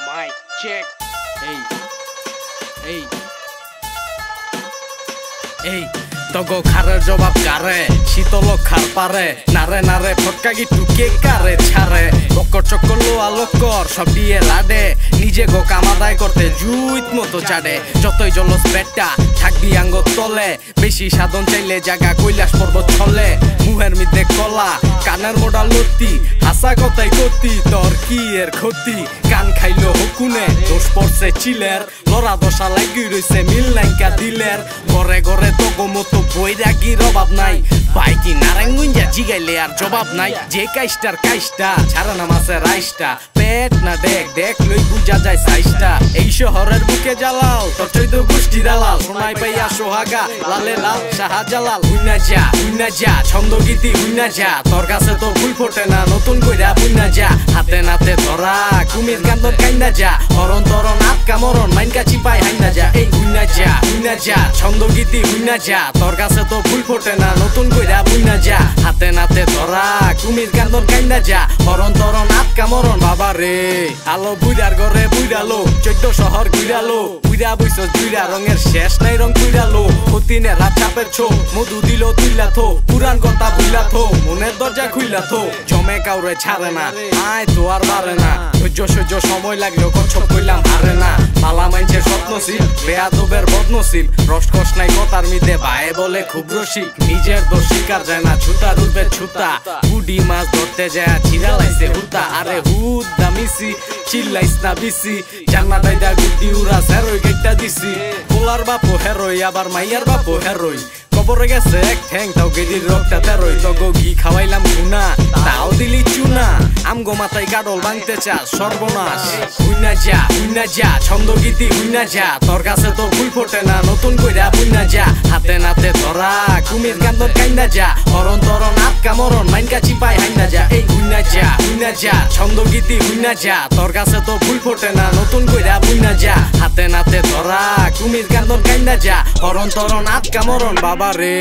Mic check. Hey. Hey. এই তগো খারের জবাব কারে শীতল খার পারে নারে নারে ফটকা গিটু কে কারে ছাড়ে বকর চক্কর লোয়া লক্কর সব দিয়ে লাডে নিজে গো কামাদায় করতে জুইত মতো চাডে যতই জলস পেটটা থাকবি আঙ্গ তলে বেশি সাধন চাইলে জায়গা কৈলাস পর্বত ছলে মুহের মধ্যে কলা কানের মোড়া লতি হাসা কথাই গতি তোর কি এর ক্ষতি কান খাইলো হুকুনে দোষ পড়ছে চিলের লড়া দশা লাগি রইছে মিল নাইকা দিলের ঘরে ঘরে তগো মতো বৈরাগীর অভাব নাই বাইকি নারায়ণগঞ্জা জিগাইলে আর জবাব নাই যে কাইস্টার কাইস্টা ছাড়া না মাছের রাইসটা পেট না দেখ দেখ লই বুঝা যায় সাইজটা এই শহরের বুকে জ্বালাও তোর চৈত গোষ্ঠী দালাল সোনাই পাইয়া সোহাগা লালে লাল শাহজালাল হুইনা যা ছন্দ গীতি হুইনা যা তোর কাছে তো ফুল ফোটে না নতুন কইরা বুইনা যা হাতে নাতে ধরা কুমির কান্দর কাইন্দা যা হরণ তরণ আটকা মরণ মাইনকা চিপাই হাইনা যা এই হুইনা যা ছন্দ গীতি হুইনা যা তোর কাছে তো ফুল ফোটে না নতুন কইরা বুইনা যা হাতে নাতে ধরা কুমির কান্দর কাইন্দা যা হরণ তরণ আটকা মরণ বাবা রে আলো বুইরার ঘরে বুইরালো 14 শহর ঘুরালো বুইরা বইছ দুইরা রঙের শেষ নাই রং কুইরালো হতিনে রাত চাপের ছো মধু দিল তুইলা থো পুরান কথা ভুইলা থো মনের দরজা খুইলা থো জমে কাউরে ছাড়ে না আয় তো আর পারে না সহ্য সময় লাগলেও কচ্ছপ কইলাম হারে না মালা মাইনছের স্বপ্নশীল বেয়াদবের বদনশীল রসকস নাই কথার মিদে ভাই বলে খুব রসিক নিজের দোষ শিকার যায় না ছুতা রূপে ছুতা বুডি মাছ ধরতে যায় ছিড়া লাইছে হুতা আরে হুদা মিসি চিল্লাইস না বিসি জান্নাত আইদা গুড্ডি উড়া সেরই গেটটা দিছি পোলার বাপো হেরই আবার মাইয়ার বাপো হেরই কবরে গেছে এক ঠ্যাং তাও গেডির রক্তটা তেরোই তগো ঘি খাওয়াইলাম গুনা তাও দিলি চুনা আমগো মাথায় গাডল ভাঙতে চাস সর্বনাশ হুইনা যা ছন্দ গীতি হুইনা যা তোর কাছে তো ফুল ফোটে না নতুন কইরা বুইনা যা হাতে নাতে ধরা কুমির কান্দর কাইন্দা যা হরণ তরণ আটকা মরণ মাইনকা চিপাই হাইনা যা এই হুইনা যা ছন্দ গীতি হুইনা যা তোর কাছে তো ফুল ফোটে না নতুন কইরা বুইনা যা হাতে নাতে ধরা কুমির কান্দর কাইন্দা যা হরণ তরণ আটকা মরণ বাবা রে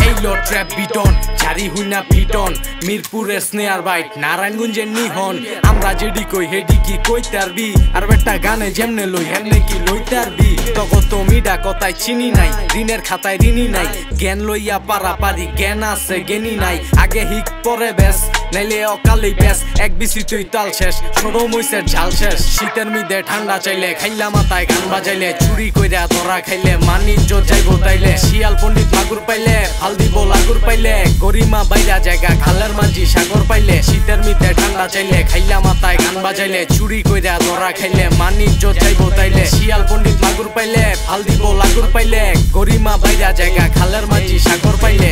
এই লো ট্র্যাপ বিটন চারি হুইনা পিটন মিরপুরের স্নেয়ার বাইট নারায়ণগঞ্জের নিহন আমরা যেডি কই হেডি কি কইতারবি আর বেটা গানে যেমনে লই হেমনে কি লইতারবি তগো তো মিডা কথায় চিনি নাই ঋণের খাতায় ঋণী নাই জ্ঞান লইয়া পারাপারি জ্ঞান আছে জ্ঞানী নাই আগে হিক পরে বেশ নাইলে অকালেই বেশ এক বিসি তুই তাল শেষ সরো মইসের ঝাল শেষ শীতের মিদে ঠান্ডা চাইলে খাইলা মাথায় গান বাজাইলে চুরি কইরা ধরা খাইলে মানিজ্য যাইবো তাইলে শিয়াল পণ্ডিত মাগুর পাইলে হাল দিব লাগুর পাইলে গরিমা বাইরা জায়গা খালের মাঝি সাগর পাইলে শীতের মিদে ঠান্ডা চাইলে খাইলা মাথায় গান বাজাইলে চুরি কইরা ধরা খাইলে মানিজ্য যাইবো তাইলে শিয়াল পণ্ডিত মাগুর পাইলে হাল দিব লাগুর পাইলে গরিমা বাইরা জায়গা খালের মাঝি সাগর পাইলে